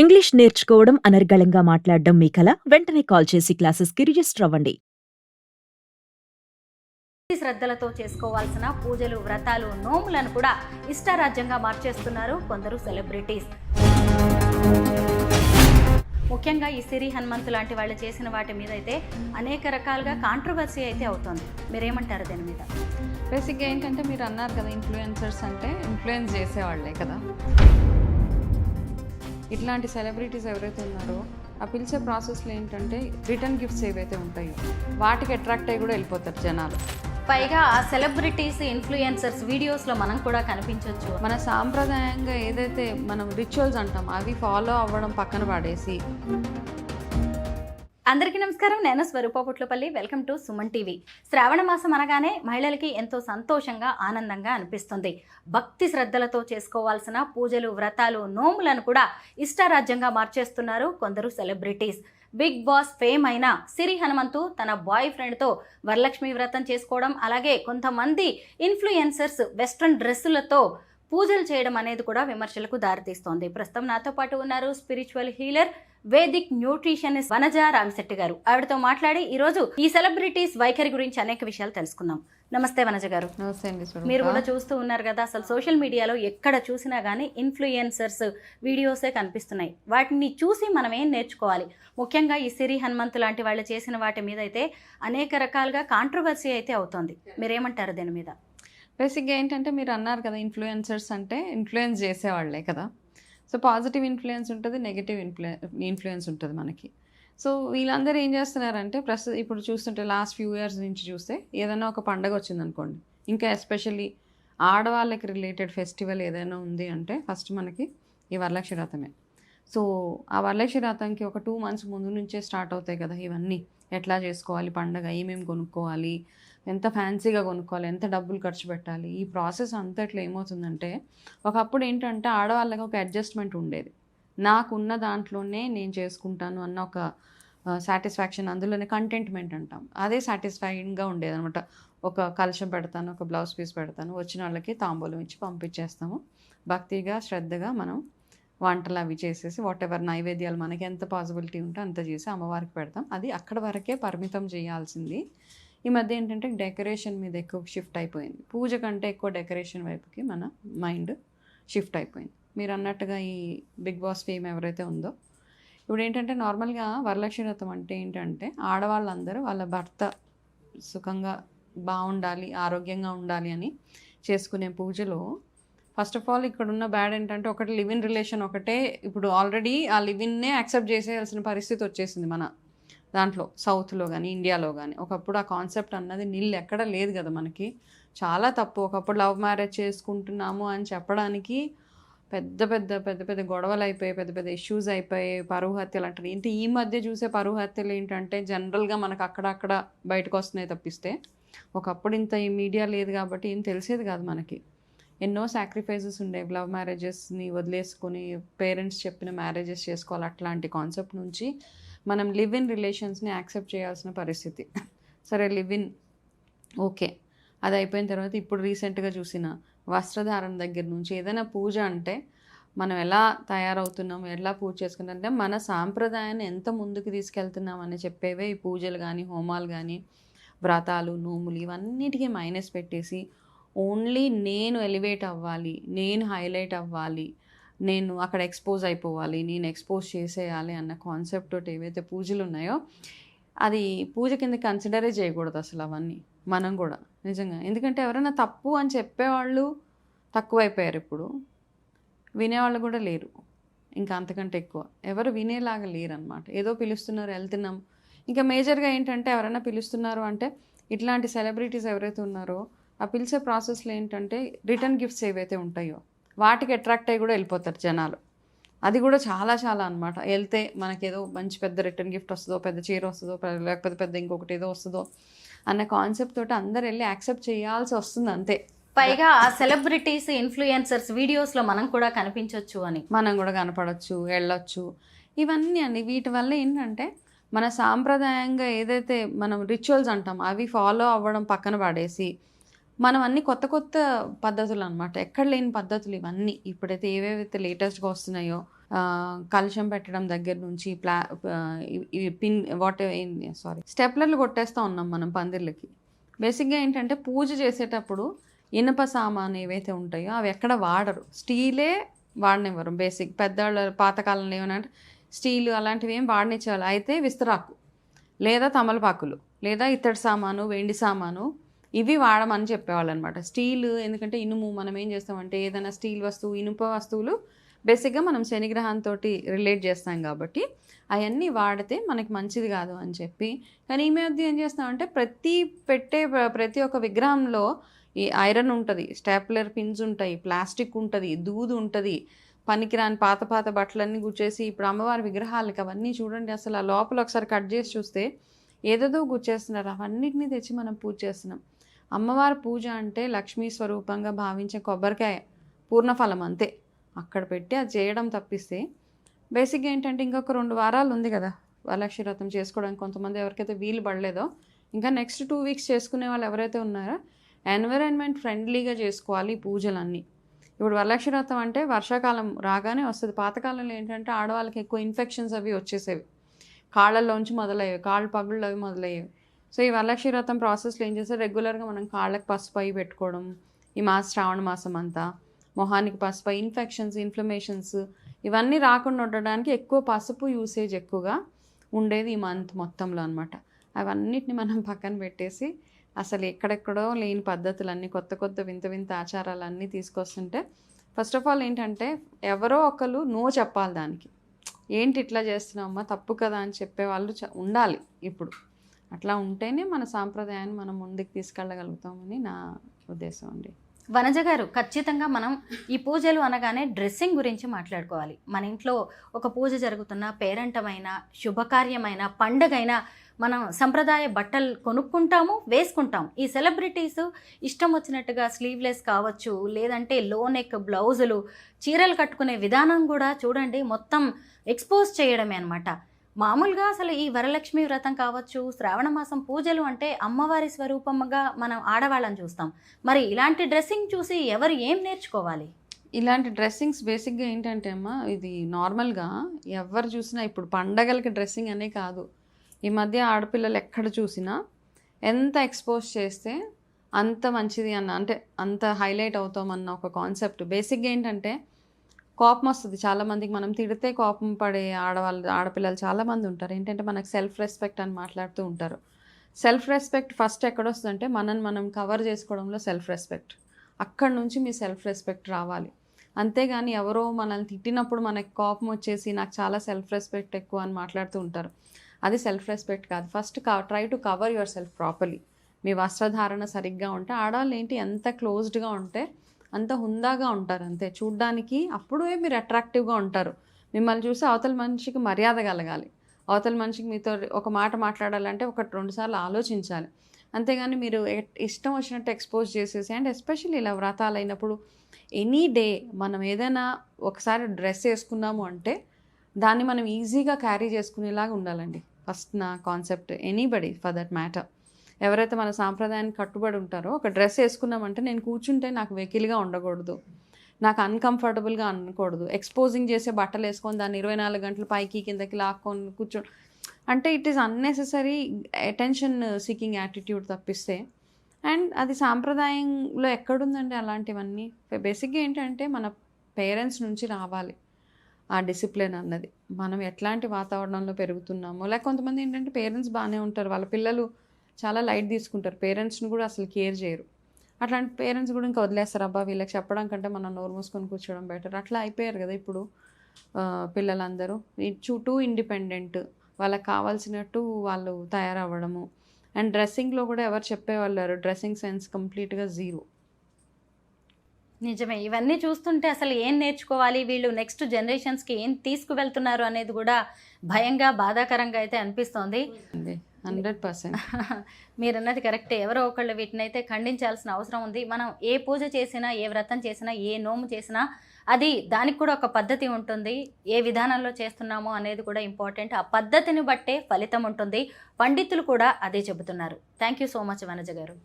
English నేర్చుకోవడం అనర్గళంగా మాట్లాడడం మీ కల? వెంటనే కాల్ చేసి క్లాసెస్‌కి రిజిస్టర్ అవ్వండి. భక్తి శ్రద్ధలతో చేసుకోవాల్సిన పూజలు, వ్రతాలు, నోములను కూడా ఇష్టారాజ్యంగా మార్చేస్తున్నారు కొందరు సెలబ్రిటీస్. ముఖ్యంగా ఈ సిరి హనుమంతు లాంటి వాళ్ళు చేసిన వాటి మీద అయితే అనేక రకాలుగా కాంట్రవర్సీ అయితే అవుతోంది. మీరేమంటారు దీని మీద? బేసిక్గా ఏంటంటే మీరు అన్నారు కదా, ఇన్ఫ్లుయెన్సర్స్ అంటే ఇన్ఫ్లుయెన్స్ చేసేవాళ్లే కదా. ఇట్లాంటి సెలబ్రిటీస్ ఎవరైతే ఉన్నారో ఆ పిలిచే ప్రాసెస్లో ఏంటంటే రిటర్న్ గిఫ్ట్స్ ఏవైతే ఉంటాయో వాటికి అట్రాక్ట్ అయ్యి కూడా వెళ్ళిపోతారు జనాలు. పైగా ఆ సెలబ్రిటీస్, ఇన్ఫ్లుయెన్సర్స్ వీడియోస్లో మనం కూడా కనిపించవచ్చు. మన సాంప్రదాయంగా ఏదైతే మనం రిచువల్స్ అంటాం అవి ఫాలో అవ్వడం పక్కన పడేసి. అందరికీ నమస్కారం, నేను Swaroopa Putlapalli. Welcome to Suman TV. Shravana మాసం అనగానే మహిళలకి ఎంతో సంతోషంగా, ఆనందంగా అనిపిస్తుంది. భక్తి శ్రద్ధలతో చేసుకోవాల్సిన పూజలు, వ్రతాలు, నోములను కూడా ఇష్టారాజ్యంగా మార్చేస్తున్నారు కొందరు సెలబ్రిటీస్. బిగ్ బాస్ ఫేమ్ అయిన సిరి హనుమంతు తన బాయ్ ఫ్రెండ్తో వరలక్ష్మి వ్రతం చేసుకోవడం, అలాగే కొంతమంది ఇన్ఫ్లుయెన్సర్స్ వెస్ట్రన్ డ్రెస్సులతో పూజలు చేయడం అనేది కూడా విమర్శలకు దారితీస్తోంది. ప్రస్తుతం నాతో పాటు ఉన్నారు spiritual healer, Vedic nutritionist Vanaja Ramisetti గారు. ఆవిడతో మాట్లాడి ఈరోజు ఈ సెలబ్రిటీస్ వైఖరి గురించి అనేక విషయాలు తెలుసుకుందాం. నమస్తే వనజ గారు. నమస్తే అండి. మీరు కూడా చూస్తూ ఉన్నారు కదా, అసలు సోషల్ మీడియాలో ఎక్కడ చూసినా కానీ ఇన్ఫ్లుయెన్సర్స్ వీడియోసే కనిపిస్తున్నాయి. వాటిని చూసి మనం ఏం నేర్చుకోవాలి? ముఖ్యంగా ఈ సిరి హనుమంతు లాంటి వాళ్ళు చేసిన వాటి మీద అయితే అనేక రకాలుగా కాంట్రవర్సీ అయితే అవుతోంది. మీరేమంటారు దీని మీద? బేసిక్గా ఏంటంటే మీరు అన్నారు కదా, ఇన్ఫ్లుయెన్సర్స్ అంటే ఇన్ఫ్లుయెన్స్ చేసేవాళ్లే కదా. సో పాజిటివ్ ఇన్ఫ్లుయెన్స్ ఉంటుంది, నెగిటివ్ ఇన్ఫ్లుయెన్స్ ఉంటుంది మనకి. సో వీళ్ళందరూ ఏం చేస్తున్నారంటే ఇప్పుడు చూస్తుంటే లాస్ట్ ఫ్యూ ఇయర్స్ నుంచి చూస్తే ఏదైనా ఒక పండగ వచ్చిందనుకోండి, ఇంకా ఎస్పెషల్లీ ఆడవాళ్ళకి రిలేటెడ్ ఫెస్టివల్ ఏదైనా ఉంది అంటే ఫస్ట్ మనకి ఈ వరలక్ష్మి వ్రతమే. సో ఆ వరలక్ష్మి వ్రతంకి ఒక 2 months ముందు నుంచే స్టార్ట్ అవుతాయి కదా ఇవన్నీ. ఎట్లా చేసుకోవాలి పండగ, ఏమేమి కొనుక్కోవాలి, ఎంత ఫ్యాన్సీగా కొనుక్కోవాలి, ఎంత డబ్బులు ఖర్చు పెట్టాలి, ఈ ప్రాసెస్ అంతట్లో ఏమవుతుందంటే ఒకప్పుడు ఏంటంటే ఆడవాళ్ళకి ఒక అడ్జస్ట్మెంట్ ఉండేది. నాకున్న దాంట్లోనే నేను చేసుకుంటాను అన్న ఒక సాటిస్ఫాక్షన్, అందులోనే కంటెంట్మెంట్ అంటాం, అదే సాటిస్ఫైయింగ్గా ఉండేది అనమాట. ఒక కలశం పెడతాను, ఒక బ్లౌజ్ పీస్ పెడతాను, వచ్చిన వాళ్ళకి తాంబూలం ఇచ్చి పంపించేస్తాము. భక్తిగా, శ్రద్ధగా మనం వంటలు అవి చేసేసి వాటెవర్ నైవేద్యాలు మనకి ఎంత పాసిబిలిటీ ఉంటే అంత చేసి అమ్మవారికి పెడతాం. అది అక్కడ వరకే పరిమితం చేయాల్సింది. ఈ మధ్య ఏంటంటే డెకరేషన్ మీద ఎక్కువ షిఫ్ట్ అయిపోయింది. పూజ కంటే ఎక్కువ డెకరేషన్ వైపుకి మన మైండ్ షిఫ్ట్ అయిపోయింది. మీరు అన్నట్టుగా ఈ బిగ్ బాస్ ఫేమ్ ఎవరైతే ఉందో, ఇప్పుడు ఏంటంటే నార్మల్గా వరలక్ష్మి వ్రతం అంటే ఏంటంటే ఆడవాళ్ళందరూ వాళ్ళ భర్త సుఖంగా బాగుండాలి, ఆరోగ్యంగా ఉండాలి అని చేసుకునే పూజలో ఫస్ట్ ఆఫ్ ఆల్ ఇక్కడ ఉన్న బ్యాడ్ ఏంటంటే ఒకటి లివ్ ఇన్ రిలేషన్ ఒకటే. ఇప్పుడు ఆల్రెడీ ఆ లివ్ ఇన్నే యాక్సెప్ట్ చేసేయాల్సిన పరిస్థితి వచ్చేసింది మన దాంట్లో, సౌత్లో కానీ ఇండియాలో కానీ. ఒకప్పుడు ఆ కాన్సెప్ట్ అన్నది ఎక్కడ లేదు కదా మనకి. చాలా తప్పు. ఒకప్పుడు లవ్ మ్యారేజ్ చేసుకుంటున్నాము అని చెప్పడానికి పెద్ద పెద్ద పెద్ద పెద్ద గొడవలు అయిపోయాయి, పెద్ద పెద్ద ఇష్యూస్ అయిపోయాయి, పరువు హత్యలు అంటారు. ఏంటి ఈ మధ్య చూసే పరువు హత్యలు ఏంటంటే జనరల్గా మనకు అక్కడక్కడ బయటకు వస్తున్నాయి తప్పిస్తే ఒకప్పుడు ఇంత ఈ మీడియా లేదు కాబట్టి ఏం తెలిసేది కాదు మనకి. ఎన్నో సాక్రిఫైసెస్ ఉండేవి. లవ్ మ్యారేజెస్ని వదిలేసుకొని పేరెంట్స్ చెప్పిన మ్యారేజెస్ చేసుకోవాలి, అట్లాంటి కాన్సెప్ట్ నుంచి మనం లివ్ ఇన్ రిలేషన్స్ని యాక్సెప్ట్ చేయాల్సిన పరిస్థితి. సరే లివ్ ఇన్ ఓకే, అది అయిపోయిన తర్వాత ఇప్పుడు రీసెంట్గా చూసిన వస్త్రధారణ దగ్గర నుంచి ఏదైనా పూజ అంటే మనం ఎలా తయారవుతున్నాం, ఎలా పూజ చేసుకుంటాం అంటే మన సాంప్రదాయాన్ని ఎంత ముందుకు తీసుకెళ్తున్నాం అని చెప్పేవే ఈ పూజలు కానీ, హోమాలు కానీ, వ్రతాలు, నోములు, ఇవన్నిటికీ మైనస్ పెట్టేసి ఓన్లీ నేను ఎలివేట్ అవ్వాలి, నేను హైలైట్ అవ్వాలి, నేను అక్కడ ఎక్స్పోజ్ అయిపోవాలి, నేను ఎక్స్పోజ్ చేసేయాలి అన్న కాన్సెప్ట్ తోటి ఏవైతే పూజలు ఉన్నాయో అది పూజ కింద కన్సిడరే చేయకూడదు అసలు అవన్నీ. మనం కూడా నిజంగా, ఎందుకంటే ఎవరైనా తప్పు అని చెప్పేవాళ్ళు తక్కువైపోయారు, ఇప్పుడు వినేవాళ్ళు కూడా లేరు. ఇంకా అంతకంటే ఎక్కువ ఎవరు వినేలాగా లేరు అనమాట. ఏదో పిలుస్తున్నారు, వెళ్తున్నాం. ఇంకా మేజర్గా ఏంటంటే ఎవరైనా పిలుస్తున్నారు అంటే ఇట్లాంటి సెలబ్రిటీస్ ఎవరైతే ఉన్నారో ఆ పిలిచే ప్రాసెస్లో ఏంటంటే రిటర్న్ గిఫ్ట్స్ ఏవైతే ఉంటాయో వాటికి అట్రాక్ట్ అయ్యి కూడా వెళ్ళిపోతారు జనాలు. అది కూడా చాలా చాలా అనమాట. వెళ్తే మనకేదో మంచి పెద్ద రిటర్న్ గిఫ్ట్ వస్తుందో, పెద్ద చీర వస్తుందో, లేకపోతే పెద్ద ఇంకొకటి ఏదో వస్తుందో అన్న కాన్సెప్ట్ తోటి అందరు వెళ్ళి యాక్సెప్ట్ చేయాల్సి వస్తుంది అంతే. పైగా ఆ సెలబ్రిటీస్, ఇన్ఫ్లుయెన్సర్స్ వీడియోస్లో మనం కూడా కనిపించవచ్చు అని, మనం కూడా కనపడవచ్చు, వెళ్ళొచ్చు, ఇవన్నీ అండి. వీటి వల్ల ఏంటంటే మన సాంప్రదాయంగా ఏదైతే మనం రిచువల్స్ అంటాం అవి ఫాలో అవ్వడం పక్కన పడేసి మనం అన్ని కొత్త పద్ధతులు అనమాట, ఎక్కడ లేని పద్ధతులు ఇవన్నీ. ఇప్పుడైతే ఏవేవైతే లేటెస్ట్గా వస్తున్నాయో కలశం పెట్టడం దగ్గర నుంచి పిన్ స్టెప్లర్లు కొట్టేస్తూ ఉన్నాం మనం పందిర్లకి. బేసిక్గా ఏంటంటే పూజ చేసేటప్పుడు ఇనుప సామాను ఏవైతే ఉంటాయో అవి ఎక్కడ వాడరు, స్టీలే వాడనివ్వరు. బేసిక్ పెద్దవాళ్ళ పాతకాలంలో ఏమనంటే స్టీలు అలాంటివి ఏం వాడనిచ్చేవాళ్ళు. అయితే విస్తరాకు లేదా తమలపాకులు లేదా ఇత్తడి సామాను, వెండి సామాను ఇవి వాడమని చెప్పేవాళ్ళు అనమాట. స్టీల్ ఎందుకంటే ఇనుము, మనం ఏం చేస్తామంటే ఏదైనా స్టీల్ వస్తువు, ఇనుప వస్తువులు బేసిక్గా మనం శనిగ్రహంతో రిలేట్ చేస్తాం కాబట్టి అవన్నీ వాడితే మనకి మంచిది కాదు అని చెప్పి. కానీ ఈ మధ్య ఏం చేస్తామంటే ప్రతి ఒక్క విగ్రహంలో ఈ ఐరన్ ఉంటుంది, స్టాప్లర్ పిన్స్ ఉంటాయి, ప్లాస్టిక్ ఉంటుంది, దూదు ఉంటుంది, పనికిరాని పాత బట్టలన్నీ గుచ్చేసి ఇప్పుడు అమ్మవారి విగ్రహాలకి అవన్నీ చూడండి అసలు ఆ లోపల ఒకసారి కట్ చేసి చూస్తే ఏదేదో గుచ్చేస్తున్నారు. అవన్నిటిని తెచ్చి మనం పూజ చేస్తున్నాం. అమ్మవారి పూజ అంటే లక్ష్మీ స్వరూపంగా భావించే కొబ్బరికాయ పూర్ణఫలం అంతే, అక్కడ పెట్టి అది చేయడం తప్పిస్తే బేసిక్గా ఏంటంటే ఇంకొక 2 వారాలు ఉంది కదా వరలక్ష్మి వ్రతం చేసుకోవడానికి. కొంతమంది ఎవరికైతే వీలు పడలేదో ఇంకా నెక్స్ట్ 2 వీక్స్ చేసుకునే వాళ్ళు ఎవరైతే ఉన్నారో ఎన్విరాన్మెంట్ ఫ్రెండ్లీగా చేసుకోవాలి పూజలన్నీ. ఇప్పుడు వరలక్ష్మి వ్రతం అంటే వర్షాకాలం రాగానే వస్తుంది. పాతకాలంలో ఏంటంటే ఆడవాళ్ళకి ఎక్కువ ఇన్ఫెక్షన్స్ అవి వచ్చేసేవి, కాళ్ళల్లోంచి మొదలయ్యేవి, కాళ్ళు పగుళ్ళు అవి మొదలయ్యేవి. సో ఈ వరలక్ష్మి వ్రతం ప్రాసెస్లో ఏం చేస్తే రెగ్యులర్గా మనం కాళ్ళకి పసుపు అయి పెట్టుకోవడం, ఈ శ్రావణ మాసం అంతా మొహానికి పసుపు, ఇన్ఫెక్షన్స్, ఇన్ఫ్లమేషన్స్ ఇవన్నీ రాకుండా ఉండడానికి ఎక్కువ పసుపు యూసేజ్ ఎక్కువగా ఉండేది ఈ మంత్ మొత్తంలో అనమాట. అవన్నిటిని మనం పక్కన పెట్టేసి అసలు ఎక్కడెక్కడో లేని పద్ధతులన్నీ కొత్త వింత ఆచారాలన్నీ తీసుకొస్తుంటే ఫస్ట్ ఆఫ్ ఆల్ ఏంటంటే ఎవరో ఒకరు నో చెప్పాలి దానికి. ఏంటి ఇట్లా చేస్తున్నామమ్మా తప్పు కదా అని చెప్పేవాళ్ళు ఉండాలి ఇప్పుడు. అట్లా ఉంటేనే మన సాంప్రదాయాన్ని మనం ముందుకు తీసుకెళ్ళగలుగుతామని నా ఉద్దేశం అండి. వనజ గారు, ఖచ్చితంగా మనం ఈ పూజలు అనగానే డ్రెస్సింగ్ గురించి మాట్లాడుకోవాలి. మన ఇంట్లో ఒక పూజ జరుగుతున్న, పేరంటమైన, శుభకార్యమైన, పండగైనా మనం సంప్రదాయ బట్టలు కొనుక్కుంటాము, వేసుకుంటాం. ఈ సెలబ్రిటీస్ ఇష్టం వచ్చినట్టుగా స్లీవ్లెస్ కావచ్చు, లేదంటే లో నెక్ బ్లౌజులు, చీరలు కట్టుకునే విధానం కూడా చూడండి మొత్తం ఎక్స్పోజ్ చేయడమే అనమాట. మామూలుగా అసలు ఈ వరలక్ష్మి వ్రతం కావచ్చు, శ్రావణ మాసం పూజలు అంటే అమ్మవారి స్వరూపంగా మనం ఆడవాళ్ళని చూస్తాం. మరి ఇలాంటి డ్రెస్సింగ్ చూసి ఎవరు ఏం నేర్చుకోవాలి? ఇలాంటి డ్రెస్సింగ్స్ బేసిక్గా ఏంటంటే అమ్మా, ఇది నార్మల్గా ఎవరు చూసినా ఇప్పుడు పండగలకి డ్రెస్సింగ్ అనే కాదు, ఈ మధ్య ఆడపిల్లలు ఎక్కడ చూసినా ఎంత ఎక్స్పోజ్ చేస్తే అంత మంచిది అంటే అంత హైలైట్ అవుతామన్న ఒక కాన్సెప్ట్. బేసిక్గా ఏంటంటే కోపం వస్తుంది చాలామందికి, మనం తిడితే కోపం పడే ఆడపిల్లలు చాలామంది ఉంటారు. ఏంటంటే మనకు సెల్ఫ్ రెస్పెక్ట్ అని మాట్లాడుతూ ఉంటారు. సెల్ఫ్ రెస్పెక్ట్ ఫస్ట్ ఎక్కడొస్తుందంటే మనం కవర్ చేసుకోవడంలో సెల్ఫ్ రెస్పెక్ట్. అక్కడి నుంచి మీ సెల్ఫ్ రెస్పెక్ట్ రావాలి. అంతేగాని ఎవరో మనల్ని తిట్టినప్పుడు మనకి కోపం వచ్చేసి నాకు చాలా సెల్ఫ్ రెస్పెక్ట్ ఎక్కువ అని మాట్లాడుతూ ఉంటారు. అది సెల్ఫ్ రెస్పెక్ట్ కాదు. First try to cover yourself properly. మీ వస్త్రధారణ సరిగ్గా ఉంటే ఆడవాళ్ళు ఏంటి ఎంత క్లోజ్డ్గా ఉంటే అంత హుందాగా ఉంటారు అంతే చూడ్డానికి. అప్పుడే మీరు అట్రాక్టివ్గా ఉంటారు. మిమ్మల్ని చూసి అవతల మనిషికి మర్యాద కలగాలి. అవతల మనిషికి మీతో ఒక మాట మాట్లాడాలంటే 1-2 సార్లు ఆలోచించాలి. అంతేగాని మీరు ఇష్టం వచ్చినట్టు ఎక్స్పోజ్ చేసేసి, అండ్ ఎస్పెషల్లీ ఇలా వ్రతాలు అయినప్పుడు ఎనీ డే మనం ఏదైనా ఒకసారి డ్రెస్ వేసుకున్నాము అంటే దాన్ని మనం ఈజీగా క్యారీ చేసుకునేలాగా ఉండాలండి. ఫస్ట్ నా concept. Anybody for that matter, ఎవరైతే మన సాంప్రదాయానికి కట్టుబడి ఉంటారో ఒక డ్రెస్ వేసుకున్నామంటే నేను కూర్చుంటే నాకు వెకిలిగా ఉండకూడదు, నాకు అన్కంఫర్టబుల్గా అనకూడదు. ఎక్స్పోజింగ్ చేసే బట్టలు వేసుకొని దాన్ని 24 గంటలు పైకి కిందకి లాక్కొని కూర్చో అంటే it is unnecessary attention seeking attitude తప్పిస్తే. అండ్ అది సాంప్రదాయంలో ఎక్కడుందండి అలాంటివన్నీ? బేసిక్గా ఏంటంటే మన పేరెంట్స్ నుంచి రావాలి ఆ డిసిప్లిన్ అన్నది. మనం ఎట్లాంటి వాతావరణంలో పెరుగుతున్నామో, లేక కొంతమంది ఏంటంటే పేరెంట్స్ బాగానే ఉంటారు, వాళ్ళ పిల్లలు చాలా లైట్ తీసుకుంటారు, పేరెంట్స్ని కూడా అసలు కేర్ చేయరు. అట్లాంటి పేరెంట్స్ కూడా ఇంకా వదిలేస్తారు, అబ్బా వీళ్ళకి చెప్పడం కంటే మనం నోరు మూసుకొని కూర్చోవడం బెటర్. అట్లా అయిపోయారు కదా ఇప్పుడు పిల్లలందరూ. టూ ఇండిపెండెంట్, వాళ్ళకి కావాల్సినట్టు వాళ్ళు తయారవ్వడము. అండ్ డ్రెస్సింగ్లో కూడా ఎవరు చెప్పేవాళ్ళు, డ్రెస్సింగ్ సెన్స్ కంప్లీట్గా జీరో. నిజమే. ఇవన్నీ చూస్తుంటే అసలు ఏం నేర్చుకోవాలి, వీళ్ళు నెక్స్ట్ జనరేషన్స్కి ఏం తీసుకువెళ్తున్నారు అనేది కూడా భయంగా, బాధాకరంగా అయితే అనిపిస్తోంది. 100%. మీరు అన్నది కరెక్టే. ఎవరో ఒకళ్ళు వీటినైతే ఖండించాల్సిన అవసరం ఉంది. మనం ఏ పూజ చేసినా, ఏ వ్రతం చేసినా, ఏ నోము చేసినా అది దానికి కూడా ఒక పద్ధతి ఉంటుంది. ఏ విధానంలో చేస్తున్నామో అనేది కూడా ఇంపార్టెంట్. ఆ పద్ధతిని బట్టే ఫలితం ఉంటుంది. పండితులు కూడా అదే చెబుతున్నారు. Thank you so much Vanaja గారు.